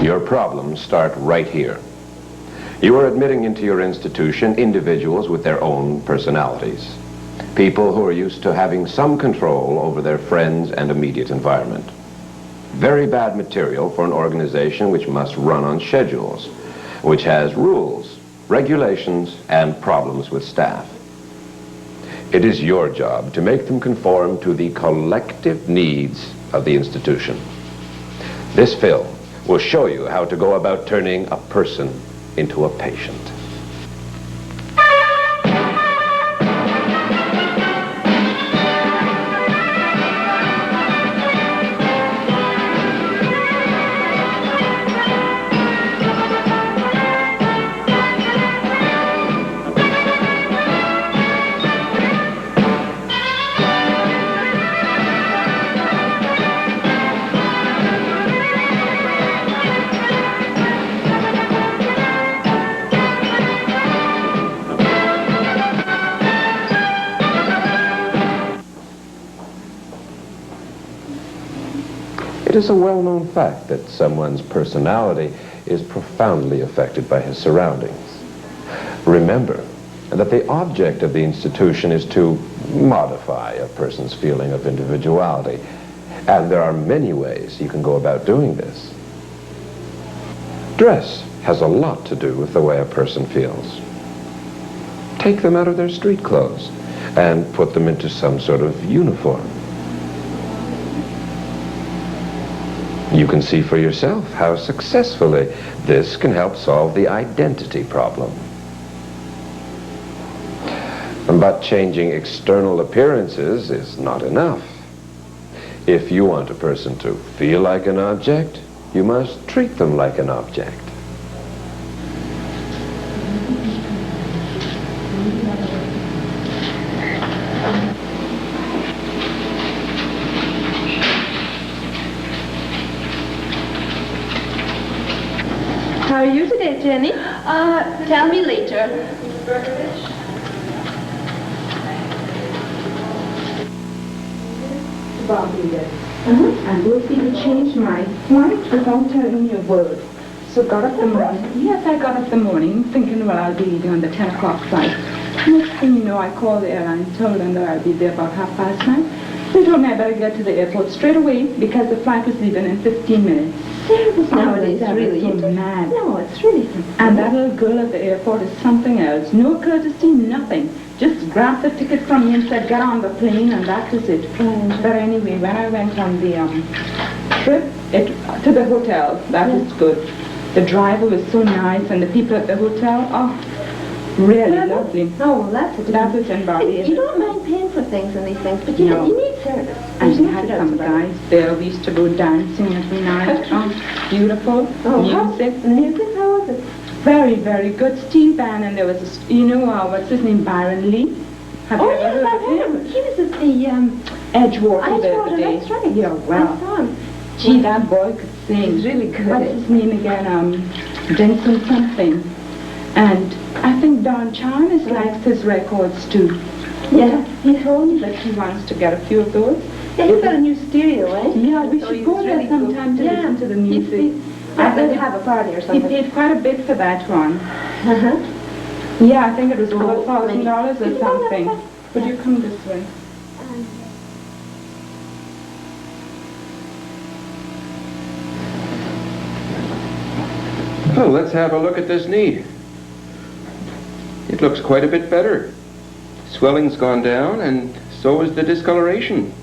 Your problems start right here. You are admitting into your institution individuals with their own personalities. People who are used to having some control over their friends and immediate environment. Very bad material for an organization which must run on schedules, which has rules, regulations, and problems with staff. It is your job to make them conform to the collective needs of the institution. This film will show you how to go about turning a person into a patient. It is a well-known fact that someone's personality is profoundly affected by his surroundings. Remember that the object of the institution is to modify a person's feeling of individuality, and there are many ways you can go about doing this. Dress has a lot to do with the way a person feels. Take them out of their street clothes and put them into some sort of uniform. You can see for yourself how successfully this can help solve the identity problem. But changing external appearances is not enough. If you want a person to feel like an object, you must treat them like an object. How are you today, Jenny? Tell me later. Bobby did. And Lucy would change my mind without telling me a word. So got up the morning. Yes, I got up the morning thinking, well, I'll be leaving on the 10 o'clock flight. Next thing you know, I called the airline, told them that I'll be there about 9:30. They told me I better get to the airport straight away because the flight was leaving in 15 minutes. Nowadays, really, so mad. No, it's really something. And that little girl at the airport is something else. No courtesy, nothing. Just grabbed the ticket from me and said, get on the plane, and that was it. But anyway, when I went on the trip to the hotel, that was good. The driver was so nice, and the people at the hotel, really lovely. Oh, that's a That was in Barbados. You don't mind paying for things and these things, but you need service. And she had some guys there. We used to go dancing every night. Beautiful music. Music, how was it? Very, very good. Steel band, and there was, what's his name, Byron Lee. Have you ever heard of him? He was at the Edgewater the other day. That's right. Yeah, well. I saw him. Gee, that boy could sing. He's really good. What's his name again? Jensen something. And I think Don Chalmers likes his records too. Yeah. He told me that he wants to get a few of those. Yeah, he's got a new stereo, eh? Yeah, we So should he's go there really sometime to good. listen to the music. I think they have a party or He something. paid quite a bit for that one. Yeah, I think it was over $1,000 or something. Would you come this way? Well, let's have a look at this knee. It looks quite a bit better. Swelling's gone down, and so is the discoloration.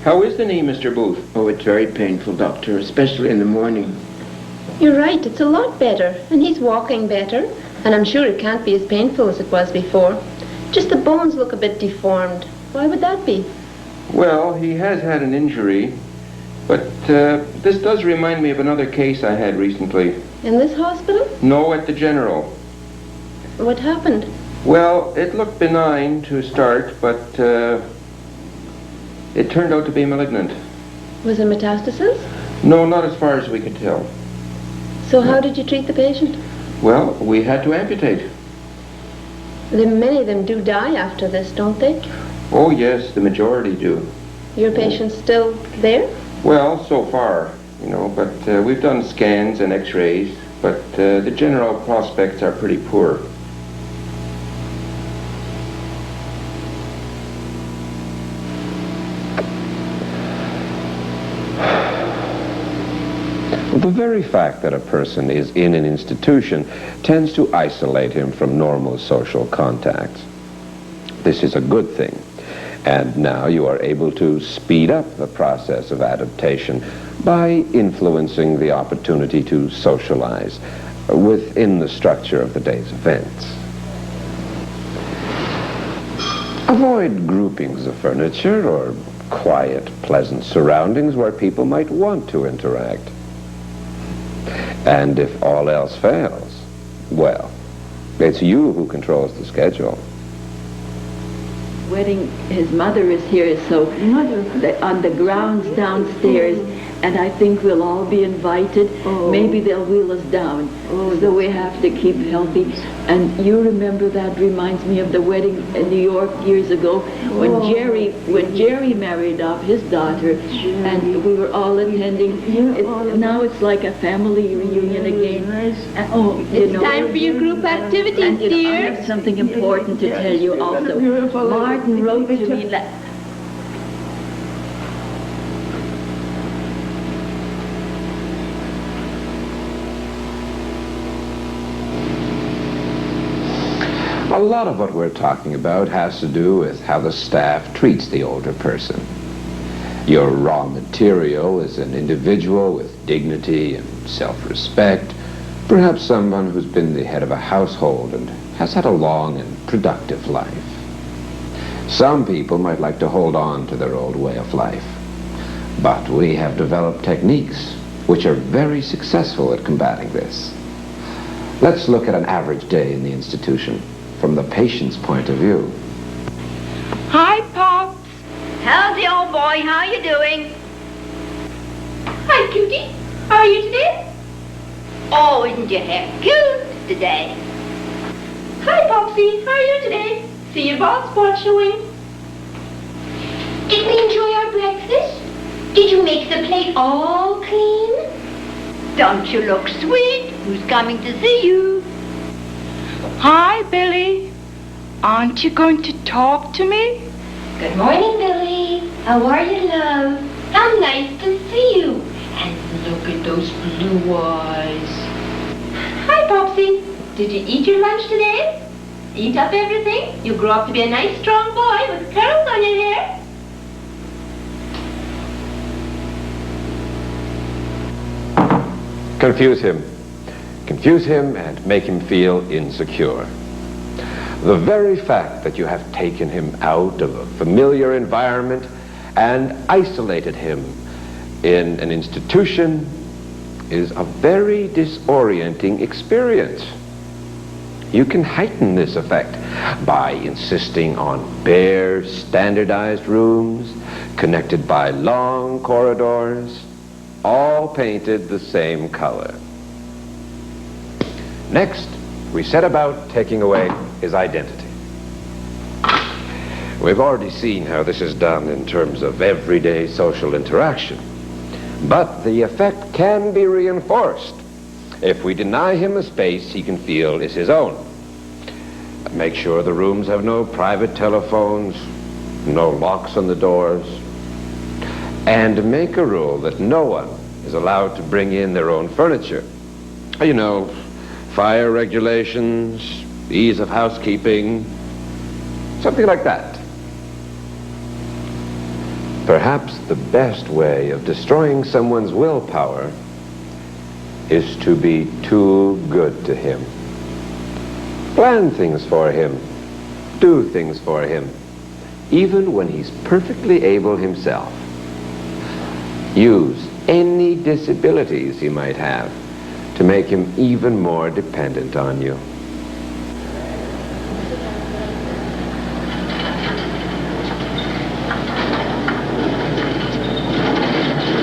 How is the knee, Mr. Booth? Oh, it's very painful, Doctor, especially in the morning. You're right, it's a lot better, and he's walking better, and I'm sure it can't be as painful as it was before. Just the bones look a bit deformed. Why would that be? Well, he has had an injury, but this does remind me of another case I had recently. In this hospital? No, at the General. What happened? Well, it looked benign to start, but it turned out to be malignant. Was it metastasis? No, not as far as we could tell. So how did you treat the patient? Well, we had to amputate. Many of them do die after this, don't they? Oh, yes, the majority do. Your patient's still there? Well, so far, but we've done scans and x-rays, but the general prospects are pretty poor. The very fact that a person is in an institution tends to isolate him from normal social contacts. This is a good thing, and now you are able to speed up the process of adaptation by influencing the opportunity to socialize within the structure of the day's events. Avoid groupings of furniture or quiet, pleasant surroundings where people might want to interact. And if all else fails, well, it's you who controls the schedule. Wedding, his mother is here, so on the grounds downstairs, and I think we'll all be invited. Maybe they'll wheel us down. So we have to keep healthy. And you remember, that reminds me of the wedding in New York years ago when Jerry married off his daughter, and we were all attending. Now it's like a family reunion again. It's time for your group activities, and, I dear. have something important to tell you also. Martin wrote to me A lot of what we're talking about has to do with how the staff treats the older person. Your raw material is an individual with dignity and self-respect, perhaps someone who's been the head of a household and has had a long and productive life. Some people might like to hold on to their old way of life, but we have developed techniques which are very successful at combating this. Let's look at an average day in the institution from the patient's point of view. Hi, Pops. How's the old boy? How you doing? Hi, Cutie. How are you today? Oh, isn't your hair cute today? Hi, Popsy. How are you today? See your bald spot showing. Did we enjoy our breakfast? Did you make the plate all clean? Don't you look sweet? Who's coming to see you? Hi, Billy. Aren't you going to talk to me? Good morning, Billy. How are you, love? How nice to see you. And look at those blue eyes. Hi, Popsy. Did you eat your lunch today? Eat up everything? You'll grow up to be a nice, strong boy with curls on your hair. Confuse him. Confuse him and make him feel insecure. The very fact that you have taken him out of a familiar environment and isolated him in an institution is a very disorienting experience. You can heighten this effect by insisting on bare, standardized rooms connected by long corridors, all painted the same color. Next, we set about taking away his identity. We've already seen how this is done in terms of everyday social interaction. But the effect can be reinforced if we deny him a space he can feel is his own. Make sure the rooms have no private telephones, no locks on the doors, and make a rule that no one is allowed to bring in their own furniture. You know, fire regulations, ease of housekeeping, something like that. Perhaps the best way of destroying someone's willpower is to be too good to him. Plan things for him, do things for him, even when he's perfectly able himself. Use any disabilities he might have to make him even more dependent on you.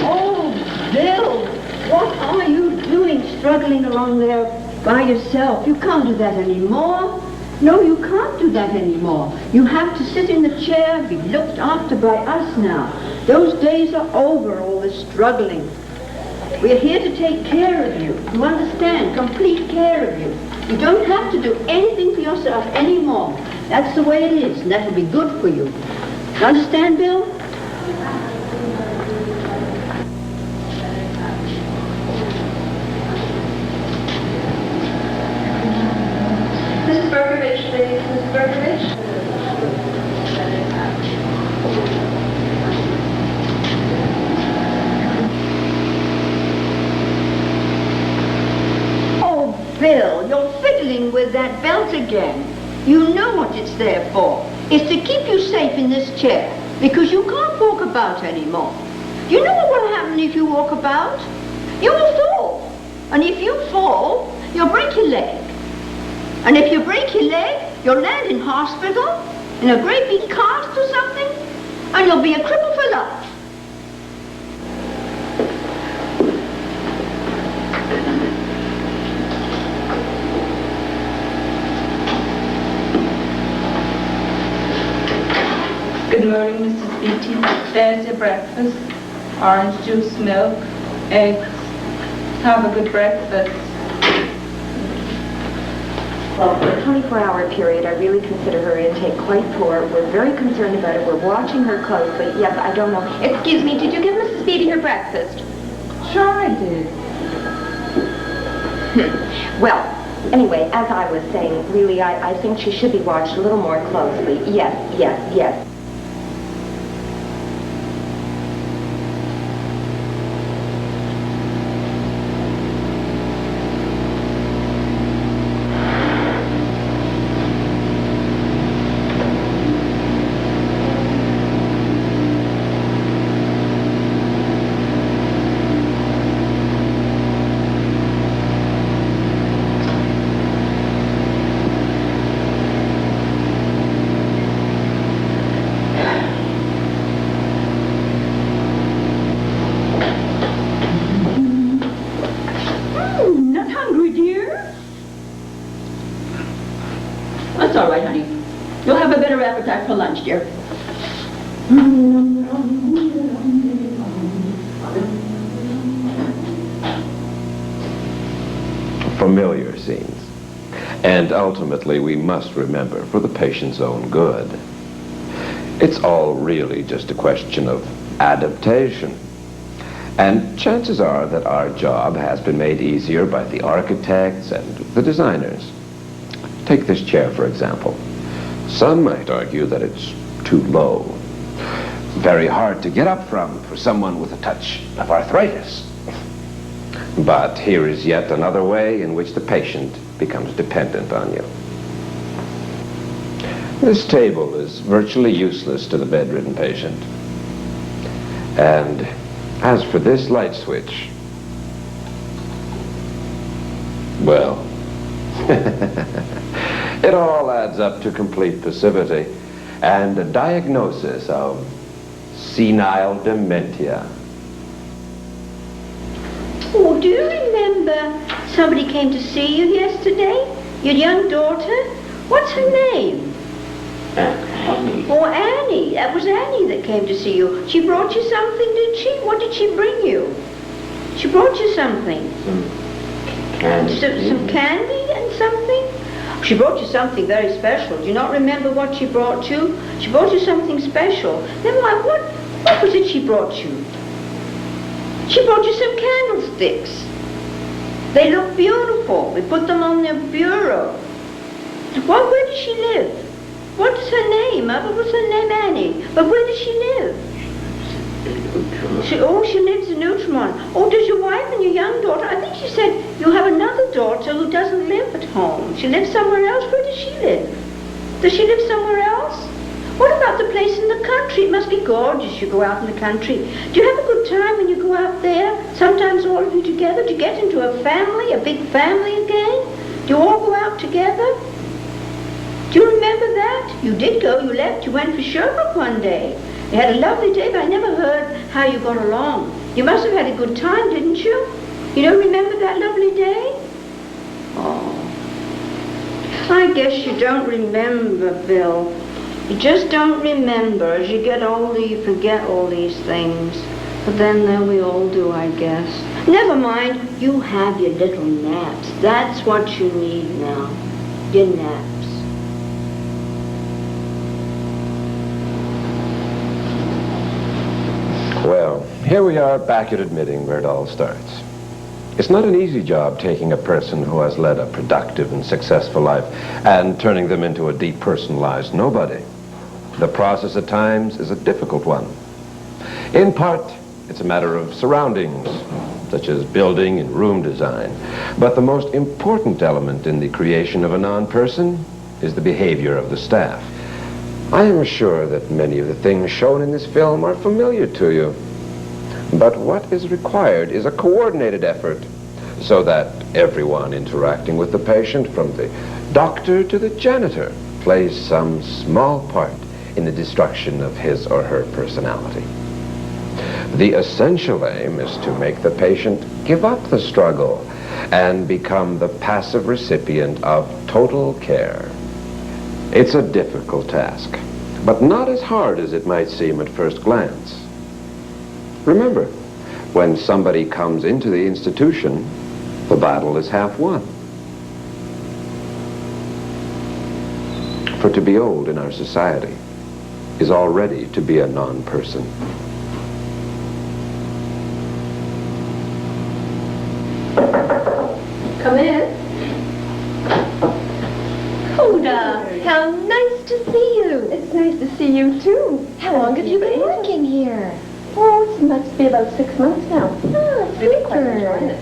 Oh, Bill, what are you doing struggling along there by yourself? You can't do that anymore. No, you can't do that anymore. You have to sit in the chair and be looked after by us now. Those days are over, all the struggling. We're here to take care of you. You understand? Complete care of you. You don't have to do anything for yourself anymore. That's the way it is, and that'll be good for you. You understand, Bill? Mrs. Berkovich, please. Mrs. Berkovich. Oh, Bill, you're fiddling with that belt again. You know what it's there for. It's to keep you safe in this chair, because you can't walk about anymore. You know what will happen if you walk about? You will fall. And if you fall, you'll break your leg. And if you break your leg, you'll land in hospital, in a great big cast or something, and you'll be a cripple for life. Good morning, Mrs. Beatty. There's your breakfast. Orange juice, milk, eggs. Have a good breakfast. Well, for a 24-hour period, I really consider her intake quite poor. We're very concerned about it. We're watching her closely. Yes, I don't know. Excuse me, did you give Mrs. Beatty her breakfast? Sure I did. Well, anyway, as I was saying, really, I think she should be watched a little more closely. Yes, yes, yes. Not hungry, dear? That's all right, honey. You'll have a better appetite for lunch, dear. Familiar scenes. And ultimately, we must remember, for the patient's own good, it's all really just a question of adaptation. And chances are that our job has been made easier by the architects and the designers. Take this chair, for example. Some might argue that it's too low. Very hard to get up from for someone with a touch of arthritis. But here is yet another way in which the patient becomes dependent on you. This table is virtually useless to the bedridden patient. And as for this light switch, well, it all adds up to complete passivity and a diagnosis of senile dementia. Oh, do you remember somebody came to see you yesterday? Your young daughter? What's her name? Annie. Oh, Annie. That was Annie that came to see you. She brought you something, did she? What did she bring you? She brought you something. Candy. Some candy and something? She brought you something very special. Do you not remember what she brought you? She brought you something special. Then what was it she brought you? She brought you some candlesticks. They look beautiful. We put them on the bureau. Where does she live? What is her name? What was her name, Annie? But where does she live? She lives in Outremont. Oh, does your wife and your young daughter, I think she said you have another daughter who doesn't live at home. She lives somewhere else. Where does she live? Does she live somewhere else? What about the place in the country? It must be gorgeous you go out in the country. Do you have a good time when you go out there? Sometimes all of you together? Do you get into a family, a big family again? Do you all go out together? Do you remember that? You did go, you left, you went for Sherbrooke one day. You had a lovely day, but I never heard how you got along. You must have had a good time, didn't you? You don't remember that lovely day? Oh. I guess you don't remember, Bill. You just don't remember. As you get older, you forget all these things. But then we all do, I guess. Never mind. You have your little naps. That's what you need now. Your naps. Well, here we are back at admitting where it all starts. It's not an easy job taking a person who has led a productive and successful life and turning them into a depersonalized nobody. The process at times is a difficult one. In part, it's a matter of surroundings, such as building and room design. But the most important element in the creation of a non-person is the behavior of the staff. I am sure that many of the things shown in this film are familiar to you. But what is required is a coordinated effort so that everyone interacting with the patient, from the doctor to the janitor, plays some small part in the destruction of his or her personality. The essential aim is to make the patient give up the struggle and become the passive recipient of total care. It's a difficult task, but not as hard as it might seem at first glance. Remember, when somebody comes into the institution, the battle is half won. For to be old in our society is already to be a non-person. Come in. Hoda, how nice to see you. It's nice to see you, too. How long have you been working here? Oh, it must be about 6 months now. Oh, Really quite enjoying it.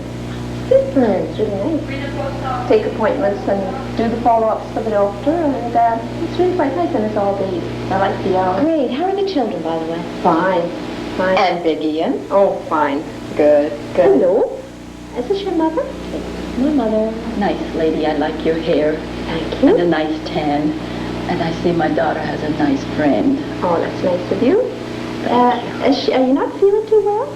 Super. It's really nice. Take appointments and do the follow-ups for the doctor, and it's really quite nice, and it's all days. I like the hours. Great. How are the children, by the way? Fine. Fine. And Big Ian? Oh, fine. Good. Good. Hello. Is this your mother? My mother, nice lady. I like your hair. Thank you. And a nice tan. And I see my daughter has a nice friend. Oh, that's nice of you. Are you not feeling too well?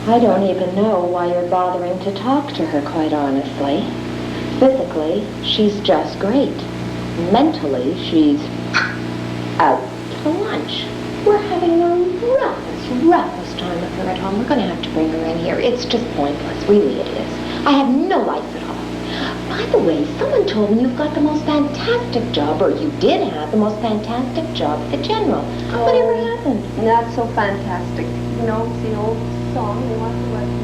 I don't even know why you're bothering to talk to her, quite honestly. Physically, she's just great. Mentally, she's out to lunch. We're having the roughest time with her at home. We're going to have to bring her in here. It's just pointless. Really, it is. I have no life at all. By the way, someone told me you've got the most fantastic job, or you did have the most fantastic job at the General. Whatever happened? Not so fantastic. You know, it's the old song, we want to work